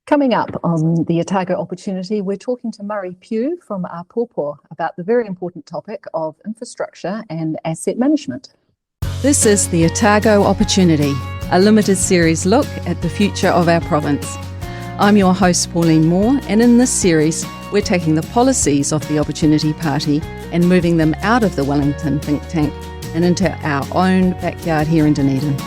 Coming up on the Otago Opportunity, we're talking to Murray Pugh from Āpōpō about the very important topic of infrastructure and asset management. This is the Otago Opportunity, a limited series look at the future of our province. I'm your host, Pauline Moore, and in this series, we're taking the policies of the Opportunity Party and moving them out of the Wellington think tank and into our own backyard here in Dunedin.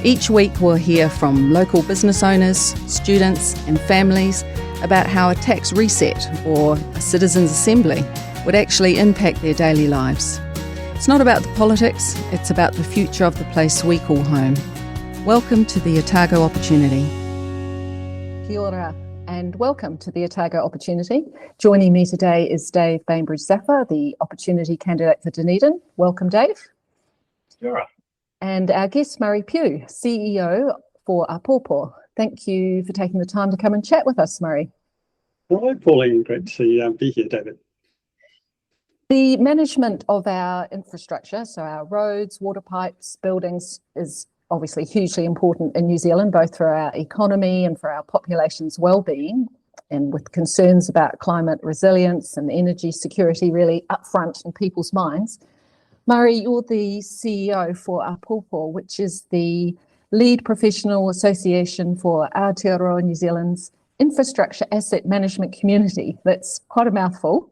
Each week we'll hear from local business owners, students and families about how a tax reset or a citizens' assembly would actually impact their daily lives. It's not about the politics, it's about the future of the place we call home. Welcome to the Otago Opportunity. Kia ora and welcome to the Otago Opportunity. Joining me today is Dave Bainbridge-Zafar, the Opportunity candidate for Dunedin. Welcome, Dave. Kia ora. And our guest, Murray Pugh, CEO for Āpōpō. Thank you for taking the time to come and chat with us, Murray. Hello, Pauline. Great to be here, David. The management of our infrastructure, so our roads, water pipes, buildings, is obviously hugely important in New Zealand, both for our economy and for our population's well-being, and with concerns about climate resilience and energy security really upfront in people's minds. Murray, you're the CEO for Āpōpō, which is the lead professional association for Aotearoa New Zealand's infrastructure asset management community. That's quite a mouthful.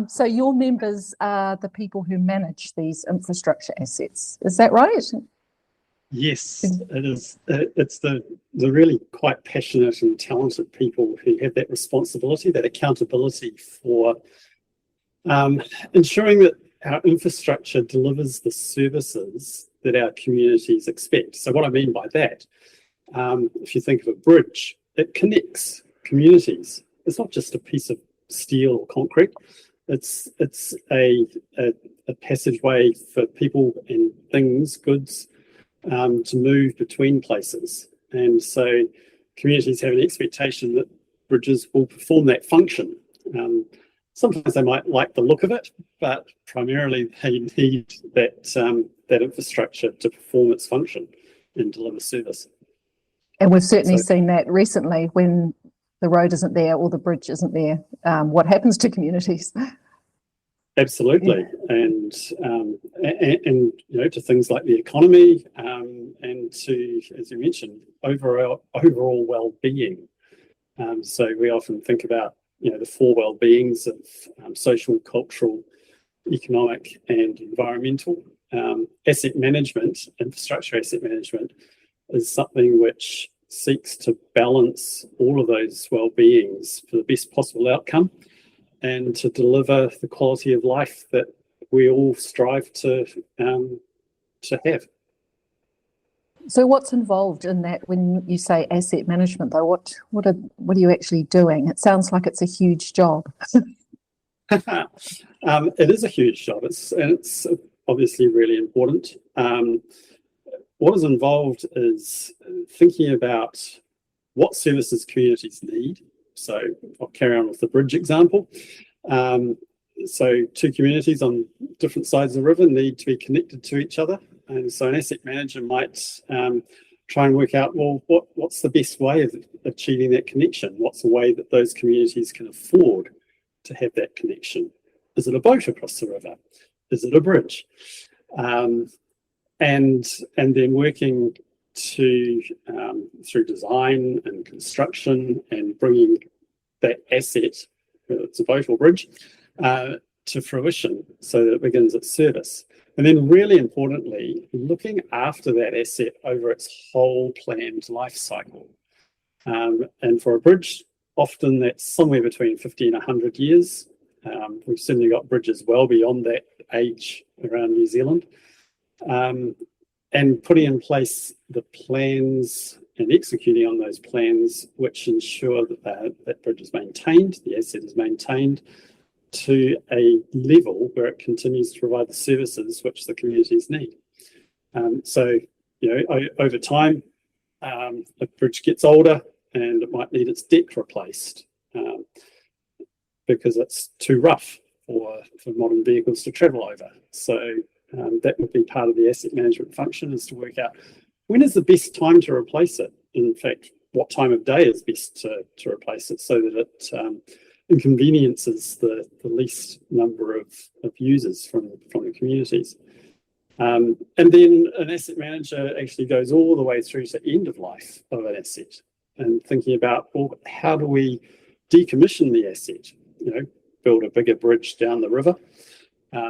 So your members are the people who manage these infrastructure assets. Is that right? Yes, it is. It's the really quite passionate and talented people who have that responsibility, that accountability for ensuring that our infrastructure delivers the services that our communities expect. So what I mean by that, if you think of a bridge, it connects communities. It's not just a piece of steel or concrete. It's a passageway for people and things, goods, to move between places. And so communities have an expectation that bridges will perform that function. Sometimes they might like the look of it, but primarily they need that infrastructure to perform its function and deliver service. And we've certainly seen that recently when the road isn't there or the bridge isn't there, what happens to communities. Absolutely. Yeah. And you know, to things like the economy and to, as you mentioned, overall well-being. So we often think about, you know, the four well-beings of social, cultural, economic and environmental. Asset management, infrastructure asset management, is something which seeks to balance all of those well-beings for the best possible outcome and to deliver the quality of life that we all strive to have. So what's involved in that when you say asset management, though? What are you actually doing? It sounds like it's a huge job. It is a huge job. It's obviously really important. What is involved is thinking about what services communities need. So I'll carry on with the bridge example. So two communities on different sides of the river need to be connected to each other. And so an asset manager might try and work out, well, what's the best way of achieving that connection? What's the way that those communities can afford to have that connection? Is it a boat across the river? Is it a bridge? And then working to through design and construction and bringing that asset, whether it's a boat or bridge, to fruition so that it begins its service. And then really importantly, looking after that asset over its whole planned life cycle. And for a bridge, often that's somewhere between 50 and 100 years. We've certainly got bridges well beyond that age around New Zealand. And putting in place the plans and executing on those plans which ensure that that bridge is maintained, the asset is maintained to a level where it continues to provide the services which the communities need. So, you know, over time, the bridge gets older and it might need its deck replaced because it's too rough for modern vehicles to travel over. So that would be part of the asset management function, is to work out when is the best time to replace it. In fact, what time of day is best to replace it so that it inconveniences the least number of users from the communities. And then an asset manager actually goes all the way through to end of life of an asset and thinking about, well, how do we decommission the asset? Build a bigger bridge down the river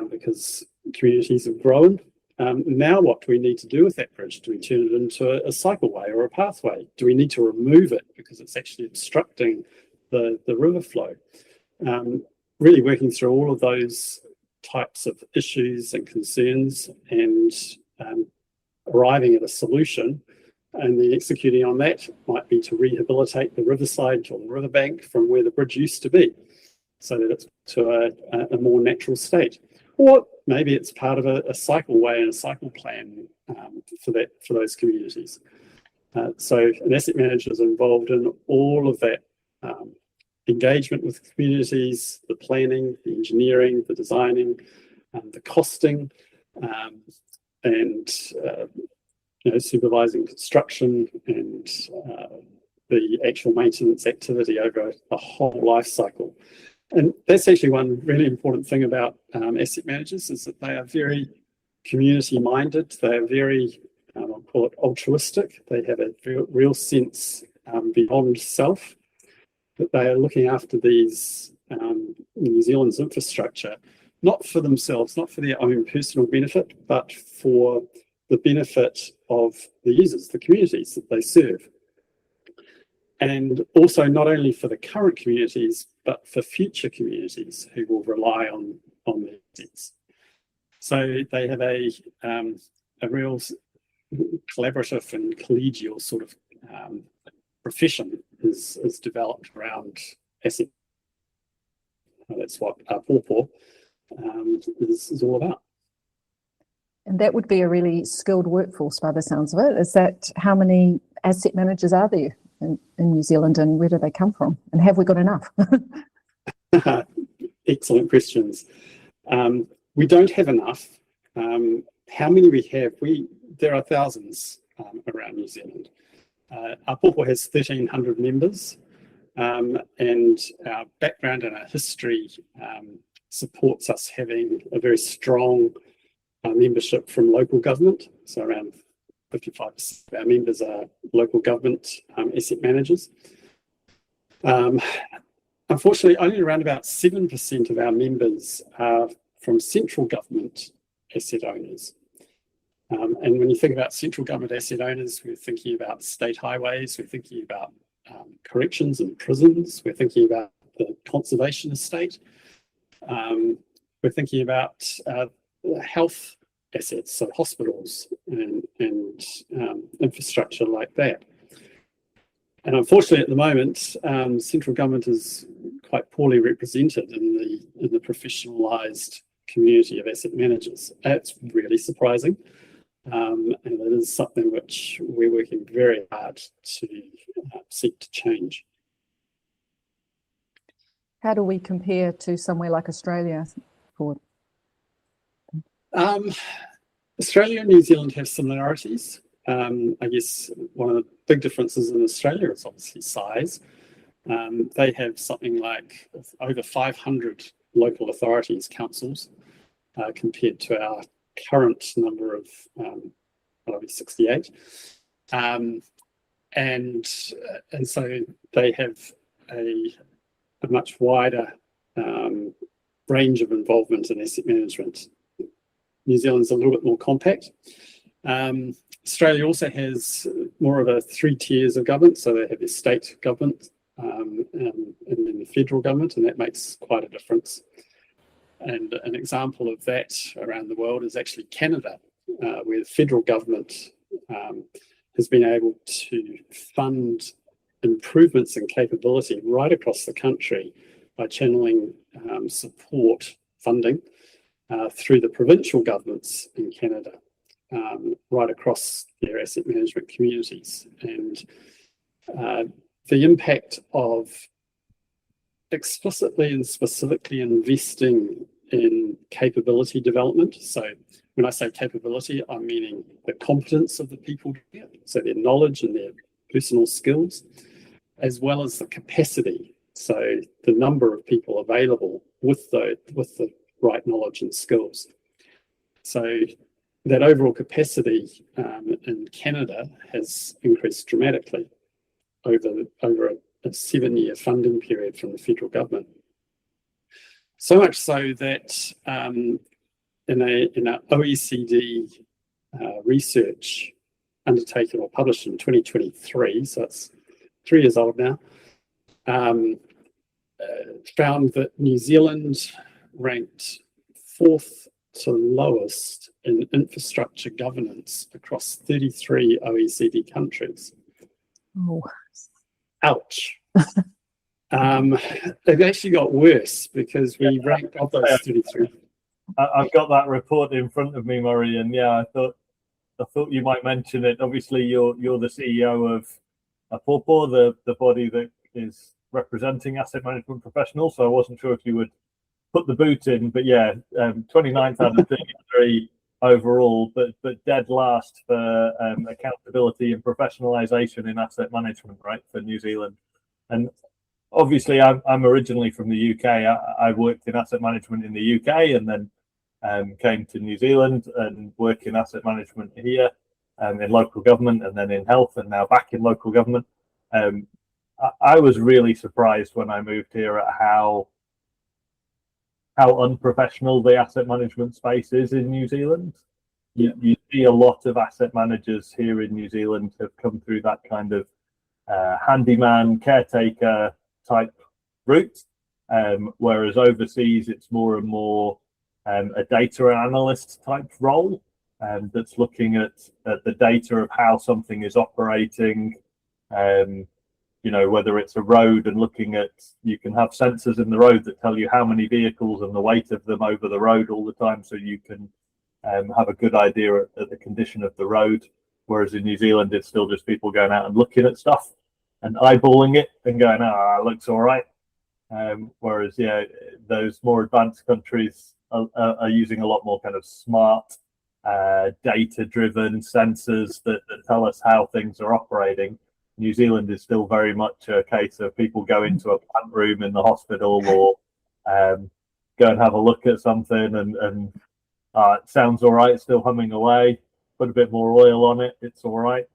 because communities have grown. Now what do we need to do with that bridge? Do we turn it into a cycleway or a pathway? Do we need to remove it because it's actually obstructing the river flow? Really working through all of those types of issues and concerns and arriving at a solution, and then executing on that might be to rehabilitate the riverside or the riverbank from where the bridge used to be so that it's to a more natural state. Or maybe it's part of a cycleway and a cycle plan for those communities. So an asset manager is involved in all of that engagement with communities, the planning, the engineering, the designing, the costing, and supervising construction and the actual maintenance activity over a whole life cycle. And that's actually one really important thing about asset managers, is that they are very community-minded. They are very, I'll call it altruistic. They have a real sense beyond self that they are looking after these New Zealand's infrastructure, not for themselves, not for their own personal benefit, but for the benefit of the users, the communities that they serve. And also not only for the current communities, but for future communities who will rely on the assets. So they have a real collaborative and collegial sort of profession is developed around asset. That's what Āpōpō is all about. And that would be a really skilled workforce by the sounds of it. Is that, how many asset managers are there in New Zealand, and where do they come from? And have we got enough? Excellent questions. We don't have enough. How many we have? There are thousands around New Zealand. Āpōpō has 1,300 members, and our background and our history supports us having a very strong membership from local government. So around 55% of our members are local government asset managers. Unfortunately, only around about 7% of our members are from central government asset owners. And when you think about central government asset owners, we're thinking about state highways, we're thinking about corrections and prisons, we're thinking about the conservation estate, we're thinking about health assets, so hospitals and infrastructure like that. And unfortunately, at the moment, central government is quite poorly represented in the professionalised community of asset managers. That's really surprising, and it is something which we're working very hard to seek to change. How do we compare to somewhere like Australia? Australia and New Zealand have similarities. I guess one of the big differences in Australia is obviously size. They have something like over 500 local authorities, councils, compared to our current number of 68. And so they have a much wider range of involvement in asset management. New Zealand's a little bit more compact. Australia also has more of a 3 tiers of government, so they have the state government and then the federal government, and that makes quite a difference. And an example of that around the world is actually Canada, where the federal government has been able to fund improvements in capability right across the country by channeling support funding through the provincial governments in Canada, right across their asset management communities. And the impact of explicitly and specifically investing in capability development. So when I say capability, I'm meaning the competence of the people here, so their knowledge and their personal skills, as well as the capacity. So the number of people available with the right knowledge and skills. So that overall capacity in Canada has increased dramatically over a 7-year funding period from the federal government. So much so that in a OECD research undertaken or published in 2023, so it's 3 years old now, found that New Zealand ranked 4th to lowest in infrastructure governance across 33 OECD countries. Oh. Ouch. They've actually got worse because we ranked of those 33. I've got that report in front of me, Murray, and yeah, I thought you might mention it. Obviously, you're the CEO of Āpōpō, the body that is representing asset management professionals. So I wasn't sure if you would put the boot in, but yeah, 29th out of 33 overall, but dead last for accountability and professionalisation in asset management, right, for New Zealand. And obviously, I'm originally from the UK. I worked in asset management in the UK and then came to New Zealand and work in asset management here, in local government, and then in health, and now back in local government. I was really surprised when I moved here at how unprofessional the asset management space is in New Zealand. You see a lot of asset managers here in New Zealand have come through that kind of handyman, caretaker type route, whereas overseas it's more and more a data analyst type role that's looking at the data of how something is operating, whether it's a road and looking at, you can have sensors in the road that tell you how many vehicles and the weight of them over the road all the time, so you can have a good idea at the condition of the road. Whereas in New Zealand, it's still just people going out and looking at stuff and eyeballing it and going, it looks all right. Whereas, yeah, those more advanced countries are using a lot more kind of smart, data-driven sensors that tell us how things are operating. New Zealand is still very much a case of people go into a plant room in the hospital or go and have a look at something and it sounds all right, still humming away, put a bit more oil on it, it's all right.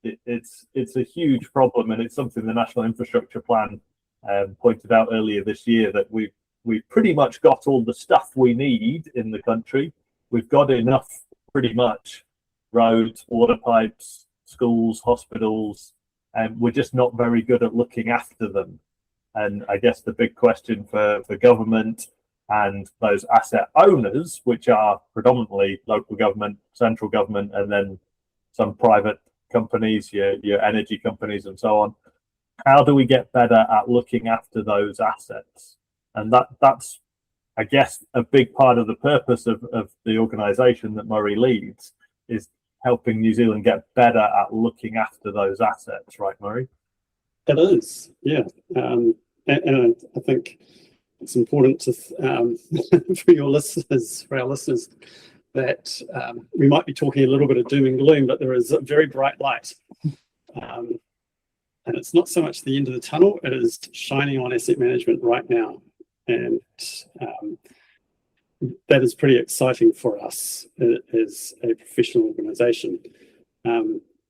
It's a huge problem, and it's something the National Infrastructure Plan pointed out earlier this year, that we've pretty much got all the stuff we need in the country. We've got enough, pretty much, roads, water pipes, schools, hospitals, and we're just not very good at looking after them. And I guess the big question for government and those asset owners, which are predominantly local government, central government, and then some private companies, your energy companies and so on, how do we get better at looking after those assets? And that's, I guess, a big part of the purpose of the organisation that Murray leads, is helping New Zealand get better at looking after those assets, right, Murray? It is, yeah. And I think it's important to for our listeners, that we might be talking a little bit of doom and gloom, but there is a very bright light. And it's not so much the end of the tunnel, it is shining on asset management right now. And that is pretty exciting for us as a professional organisation.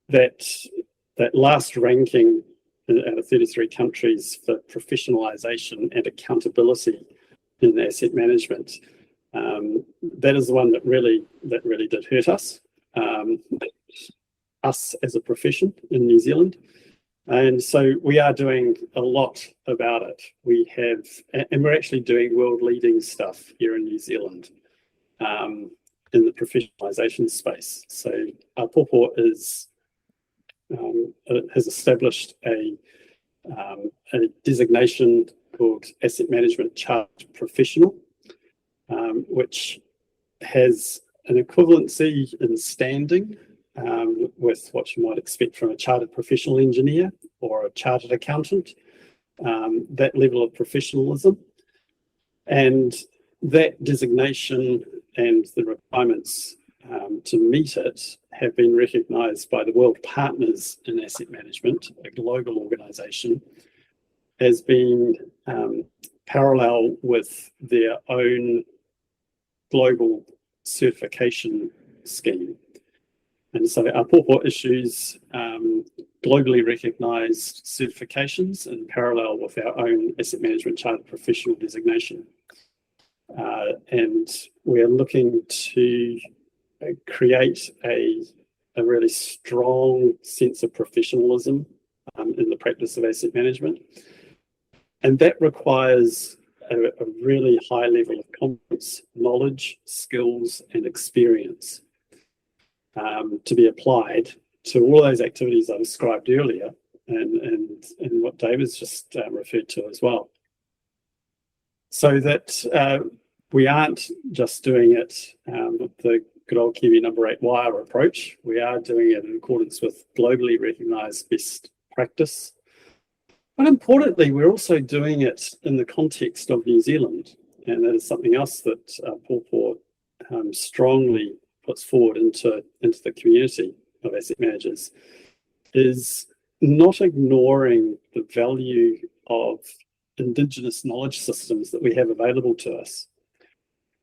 That last ranking out of 33 countries for professionalisation and accountability in asset management, that is the one that really did hurt us, us as a profession in New Zealand. And so we are doing a lot about it. We're actually doing world-leading stuff here in New Zealand in the professionalisation space. So Āpōpō has established a designation called Asset Management Chartered Professional, which has an equivalency in standing with what you might expect from a chartered professional engineer or a chartered accountant, that level of professionalism. And that designation and the requirements to meet it have been recognised by the world partners in asset management, a global organisation, as being parallel with their own global certification scheme. And so Āpōpō issues globally recognised certifications in parallel with our own asset management chartered professional designation. And we're looking to create a really strong sense of professionalism in the practice of asset management. And that requires a really high level of competence, knowledge, skills, and experience to be applied to all those activities I described earlier and what David's just referred to as well. So that we aren't just doing it with the good old Kiwi number 8 wire approach. We are doing it in accordance with globally recognised best practice. But importantly, we're also doing it in the context of New Zealand. And that is something else that Āpōpō strongly puts forward into the community of asset managers, is not ignoring the value of Indigenous knowledge systems that we have available to us.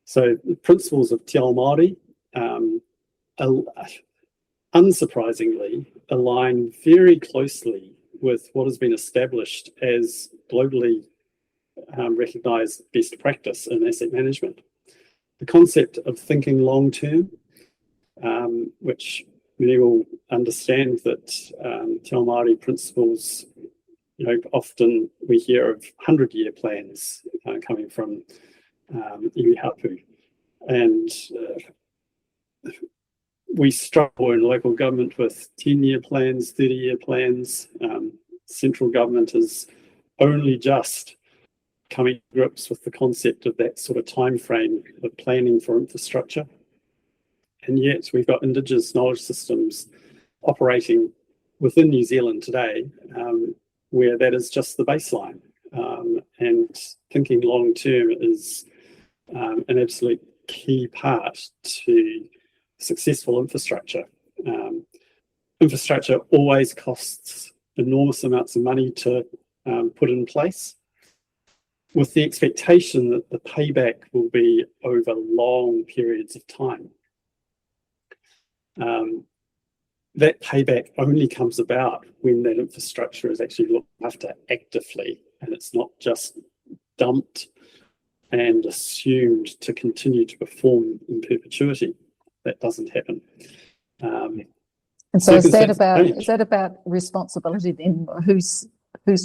So the principles of Te Ao Māori, unsurprisingly, align very closely with what has been established as globally recognised best practice in asset management. The concept of thinking long term, which many will understand that Te Ao Māori principles, often we hear of 100-year plans coming from iwi hapu. And we struggle in local government with 10-year plans, 30-year plans. Central government is only just coming to grips with the concept of that sort of time frame of planning for infrastructure. And yet we've got Indigenous knowledge systems operating within New Zealand today, where that is just the baseline. And thinking long term is an absolute key part to successful infrastructure. Infrastructure always costs enormous amounts of money to put in place, with the expectation that the payback will be over long periods of time. That payback only comes about when that infrastructure is actually looked after actively, and it's not just dumped and assumed to continue to perform in perpetuity. That doesn't happen. And so is that about responsibility then? Who's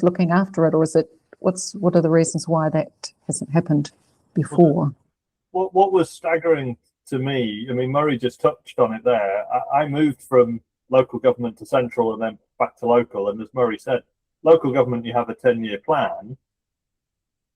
looking after it, or is it what are the reasons why that hasn't happened before? What was staggering to me, I mean, Murray just touched on it there. I moved from local government to central and then back to local, and as Murray said, local government, you have a 10-year plan.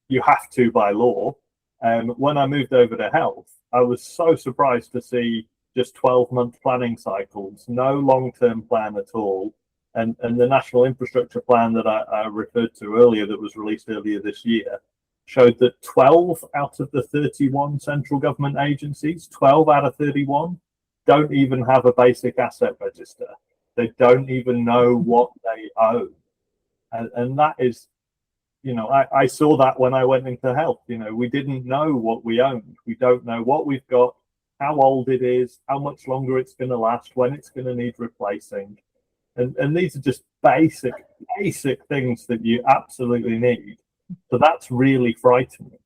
You have to by law. When I moved over to health, I was so surprised to see just 12-month planning cycles, no long-term plan at all. And the National Infrastructure Plan that I referred to earlier, that was released earlier this year, showed that 12 out of the 31 central government agencies, 12 out of 31, don't even have a basic asset register. They don't even know what they own. And that is, I saw that when I went into health. We didn't know what we owned. We don't know what we've got, how old it is, how much longer it's going to last, when it's going to need replacing. And these are just basic things that you absolutely need. So that's really frightening.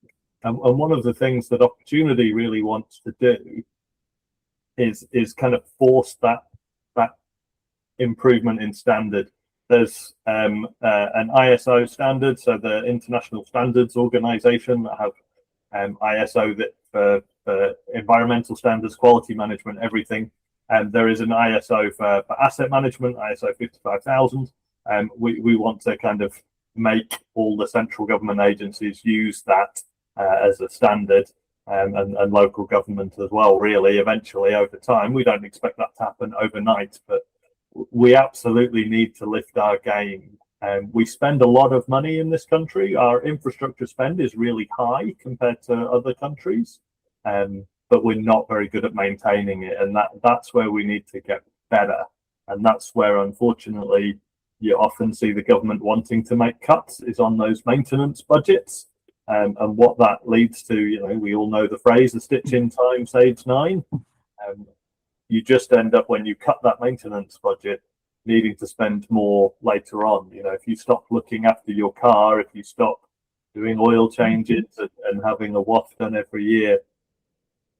And one of the things that Opportunity really wants to do is kind of force that improvement in standard. There's an ISO standard, so the International Standards Organization that have ISO that for environmental standards, quality management, everything. And there is an ISO for asset management, ISO 55000. We want to kind of make all the central government agencies use that as a standard, and local government as well, really, eventually over time. We don't expect that to happen overnight, but we absolutely need to lift our game. We spend a lot of money in this country. Our infrastructure spend is really high compared to other countries. but we're not very good at maintaining it, and that's where we need to get better. And that's where, unfortunately, you often see the government wanting to make cuts is on those maintenance budgets. And what that leads to, we all know the phrase, a stitch in time saves nine. You just end up, when you cut that maintenance budget, needing to spend more later on. If you stop looking after your car, if you stop doing oil changes and having a wash done every year,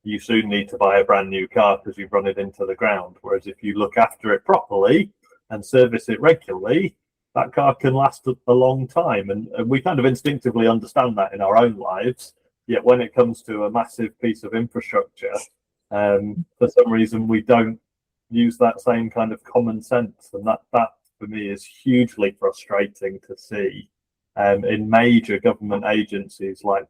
you soon need to buy a brand new car because you've run it into the ground. Whereas if you look after it properly and service it regularly, that car can last a long time. And we kind of instinctively understand that in our own lives. Yet when it comes to a massive piece of infrastructure, for some reason we don't use that same kind of common sense. And that for me is hugely frustrating to see in major government agencies like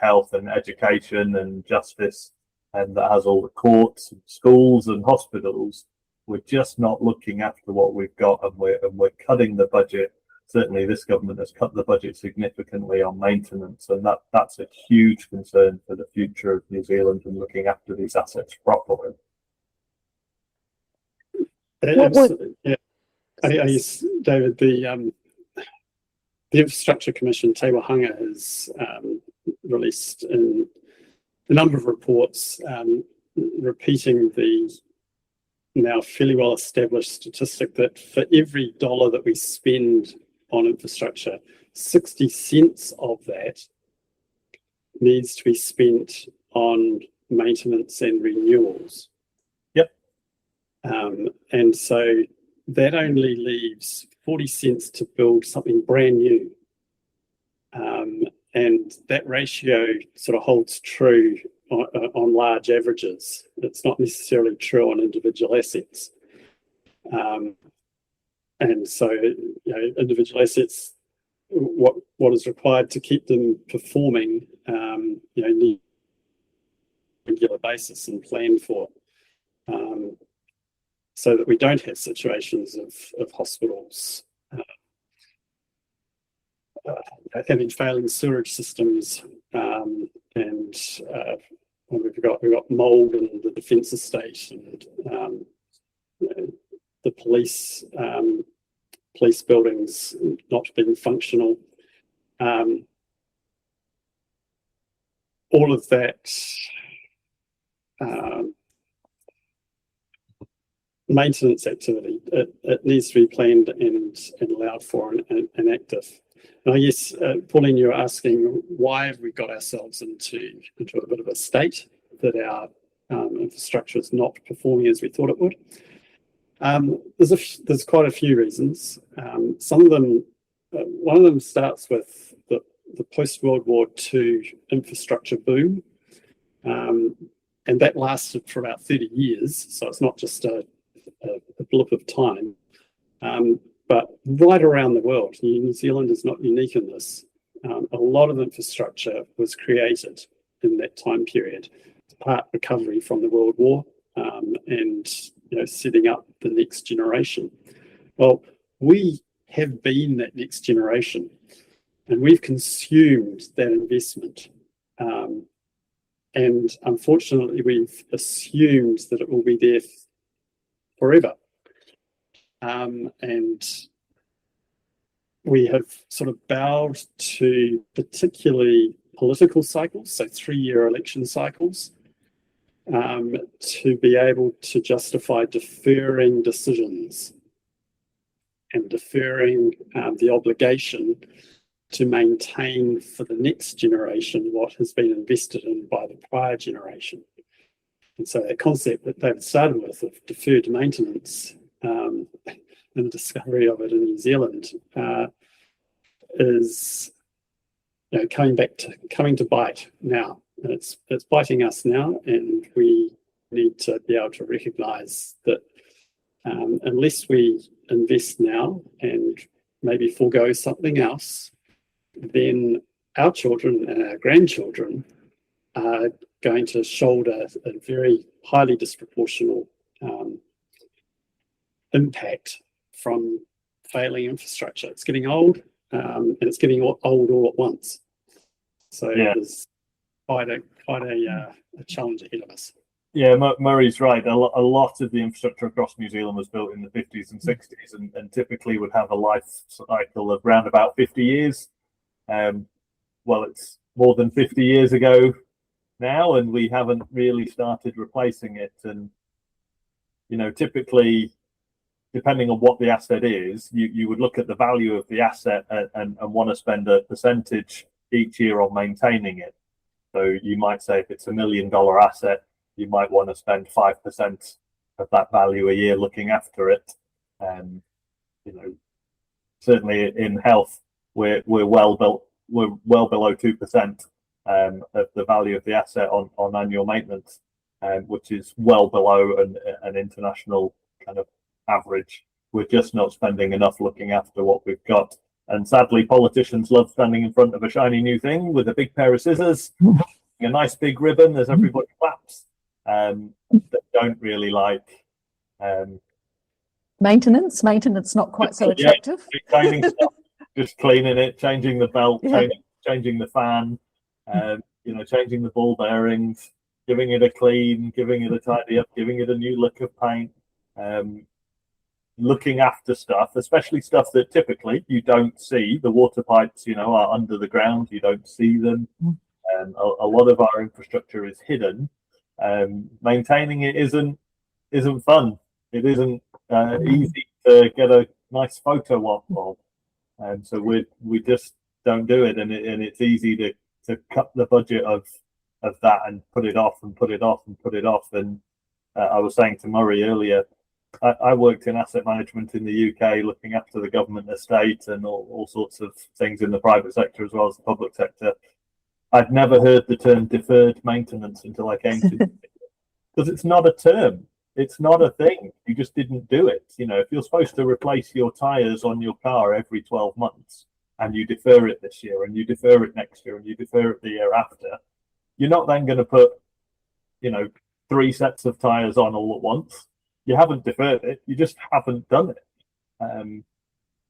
health and education and justice, and that has all the courts and schools and hospitals. We're just not looking after what we've got, and we're cutting the budget. Certainly this government has cut the budget significantly on maintenance, and that's a huge concern for the future of New Zealand and looking after these assets properly. I guess, David, the Infrastructure Commission, Te Wahanga, has released a number of reports repeating the now fairly well established statistic that for every dollar that we spend on infrastructure, 60 cents of that needs to be spent on maintenance and renewals. Yep. And so that only leaves 40 cents to build something brand new. And that ratio sort of holds true on large averages. It's not necessarily true on individual assets. And so, individual assets, what is required to keep them performing, need regular basis and plan for, so that we don't have situations of hospitals having failing sewerage systems, and we've got mould in the defence estate, and the police buildings not being functional. All of that maintenance activity, it needs to be planned and allowed for and active. And I guess, Pauline, you're asking, why have we got ourselves into a bit of a state that our infrastructure is not performing as we thought it would? There's quite a few reasons. Some of them, one of them starts with the post-World War II infrastructure boom, and that lasted for about 30 years, so it's not just a blip of time. But right around the world, New Zealand is not unique in this. A lot of infrastructure was created in that time period, part recovery from the World War, and setting up the next generation. Well, we have been that next generation, and we've consumed that investment. And unfortunately, we've assumed that it will be there forever. And we have sort of bowed to particularly political cycles, so 3-year election cycles, to be able to justify deferring decisions and deferring the obligation to maintain for the next generation what has been invested in by the prior generation. And so that concept that David started with of deferred maintenance, and the discovery of it in New Zealand, is coming to bite now. And it's biting us now, and we need to be able to recognise that unless we invest now and maybe forego something else, then our children and our grandchildren are going to shoulder a very highly disproportional impact from failing infrastructure. It's getting old, and it's getting old all at once. So yeah. quite a challenge ahead of us. Yeah, Murray's right. A lot of the infrastructure across New Zealand was built in the 50s and 60s, and typically would have a life cycle of around about 50 years. Well, it's more than 50 years ago now, and we haven't really started replacing it. And typically, depending on what the asset is, you would look at the value of the asset and want to spend a percentage each year on maintaining it. So you might say if it's $1 million asset, you might want to spend 5% of that value a year looking after it. Certainly in health, we're well below 2% of the value of the asset on annual maintenance, which is well below an international kind of average. We're just not spending enough looking after what we've got. And sadly, politicians love standing in front of a shiny new thing with a big pair of scissors, a nice big ribbon as everybody claps. That don't really like maintenance not quite so attractive. Maintaining stuff, just cleaning it, changing the belt, changing the fan, changing the ball bearings, giving it a clean, giving it a tidy up, giving it a new lick of paint, looking after stuff, especially stuff that typically you don't see. The water pipes are under the ground, you don't see them. A lot of our infrastructure is hidden. Maintaining it isn't fun. It isn't easy to get a nice photo of, and so we just don't do it. And it's easy to cut the budget of that and put it off and put it off and put it off. And I was saying to Murray earlier, I worked in asset management in the UK, looking after the government estate and all sorts of things in the private sector as well as the public sector. I'd never heard the term deferred maintenance until I came to it, because it's not a term. It's not a thing. You just didn't do it. If you're supposed to replace your tires on your car every 12 months and you defer it this year and you defer it next year and you defer it the year after, you're not then going to put, 3 sets of tires on all at once. You haven't deferred it. You just haven't done it.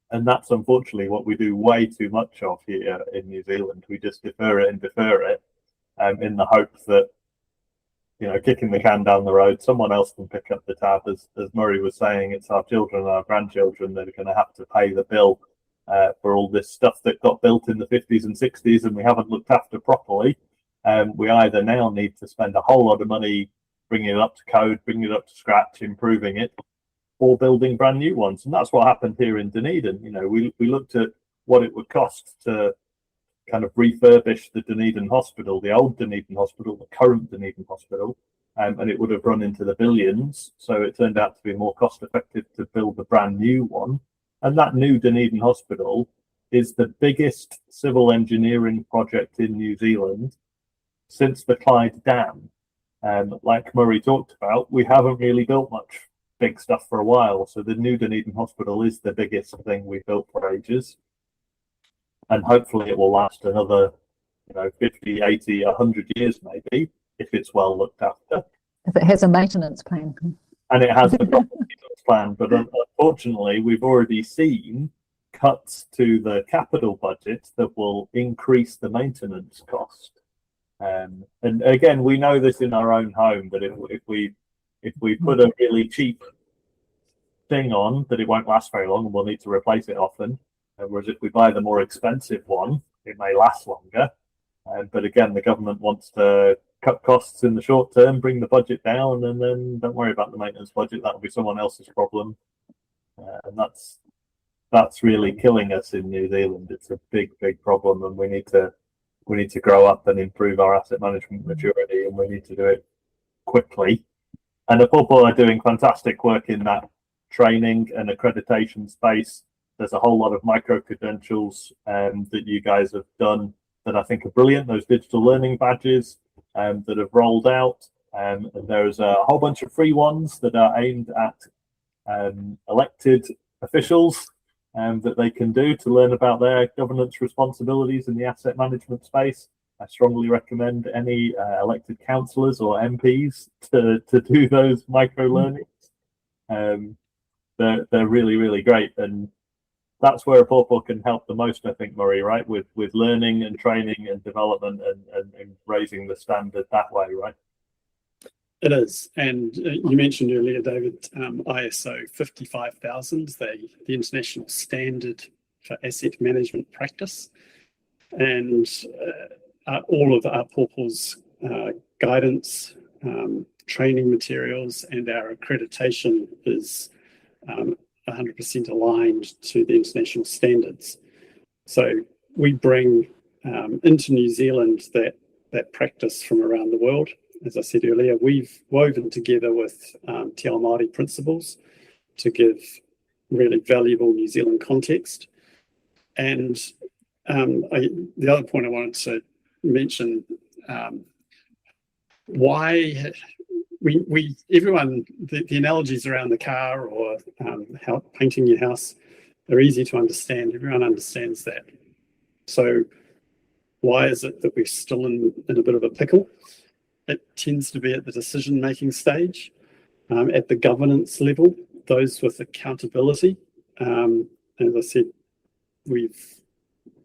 And that's unfortunately what we do way too much of here in New Zealand. We just defer it in the hope that, kicking the can down the road, someone else can pick up the tab. As Murray was saying, it's our children and our grandchildren that are going to have to pay the bill for all this stuff that got built in the 50s and 60s and we haven't looked after properly. We either now need to spend a whole lot of money bringing it up to code, bringing it up to scratch, improving it, or building brand new ones. And that's what happened here in Dunedin. We looked at what it would cost to kind of refurbish the Dunedin Hospital, the old Dunedin Hospital, the current Dunedin Hospital, and it would have run into the billions. So it turned out to be more cost effective to build a brand new one. And that new Dunedin Hospital is the biggest civil engineering project in New Zealand since the Clyde Dam. Like Murray talked about, we haven't really built much big stuff for a while. So the new Dunedin Hospital is the biggest thing we've built for ages. And hopefully it will last another 50, 80, 100 years maybe, if it's well looked after. If it has a maintenance plan. And it has a proper maintenance plan. But unfortunately, we've already seen cuts to the capital budget that will increase the maintenance cost. And again, we know this in our own home, that if we put a really cheap thing on, that it won't last very long and we'll need to replace it often. Whereas if we buy the more expensive one, it may last longer. But again, the government wants to cut costs in the short term, bring the budget down, and then don't worry about the maintenance budget. That'll be someone else's problem. And that's really killing us in New Zealand. It's a big problem, and we need to grow up and improve our asset management maturity, and we need to do it quickly. And Āpōpō are doing fantastic work in that training and accreditation space. There's a whole lot of micro credentials that you guys have done that I think are brilliant. Those digital learning badges that have rolled out. And there's a whole bunch of free ones that are aimed at elected officials that they can do to learn about their governance responsibilities in the asset management space. I strongly recommend any elected councillors or MPs to do those micro learnings. They're really, really great. And that's where Āpōpō can help the most, I think, Murray, right? With learning and training and development and raising the standard that way, right? It is. And you mentioned earlier, David, ISO 55000, the international standard for asset management practice. And all of Āpōpō's guidance, training materials, and our accreditation is 100% aligned to the international standards. So we bring into New Zealand that practice from around the world. As I said earlier, we've woven together with Te Ao Māori principles to give really valuable New Zealand context. And the other point I wanted to mention, why everyone, the analogies around the car or how painting your house, they're easy to understand. Everyone understands that. So why is it that we're still in a bit of a pickle? It tends to be at the decision-making stage, at the governance level, those with accountability. As I said, we've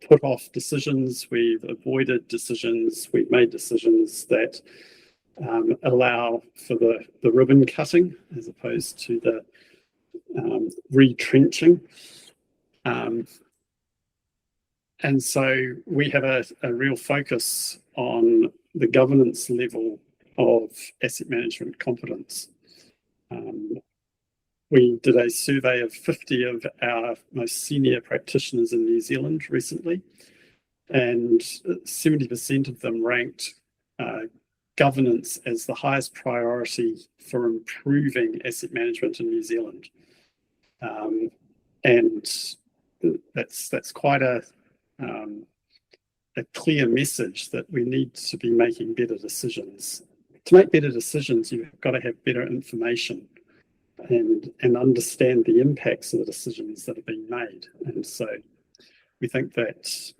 put off decisions, we've avoided decisions, we've made decisions that allow for the ribbon cutting as opposed to the retrenching. And so we have a real focus on the governance level of asset management competence. We did a survey of 50 of our most senior practitioners in New Zealand recently, and 70% of them ranked governance as the highest priority for improving asset management in New Zealand. And that's quite a clear message that we need to be making better decisions. To make better decisions, you've got to have better information and understand the impacts of the decisions that are being made. And so we think that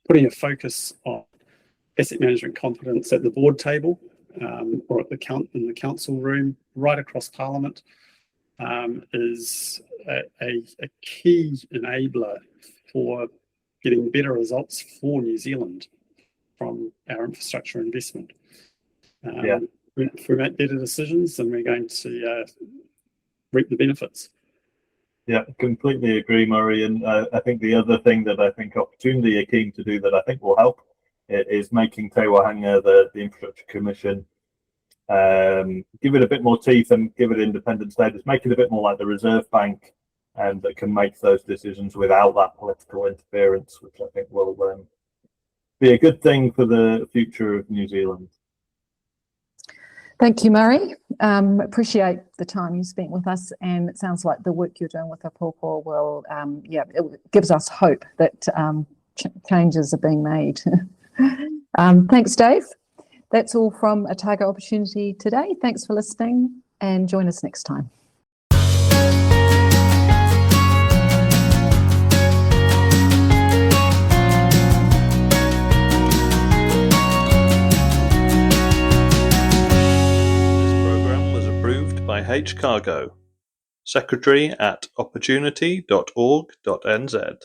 putting a focus on asset management competence at the board table or at in the council room, right across Parliament, is a key enabler for getting better results for New Zealand from our infrastructure investment. If we make better decisions, then we're going to reap the benefits. Yeah, completely agree, Murray. And I think the other thing that I think Opportunity are keen to do that I think will help is making Te Wahanga, the Infrastructure Commission, give it a bit more teeth and give it independent status, make it a bit more like the Reserve Bank, and that can make those decisions without that political interference, which I think will be a good thing for the future of New Zealand. Thank you, Murray. Appreciate the time you spent with us, and it sounds like the work you're doing with Āpōpō will, it gives us hope that changes are being made. Thanks, Dave. That's all from Otago Opportunity today. Thanks for listening, and join us next time. By H.Cargo, Secretary at opportunity.org.nz.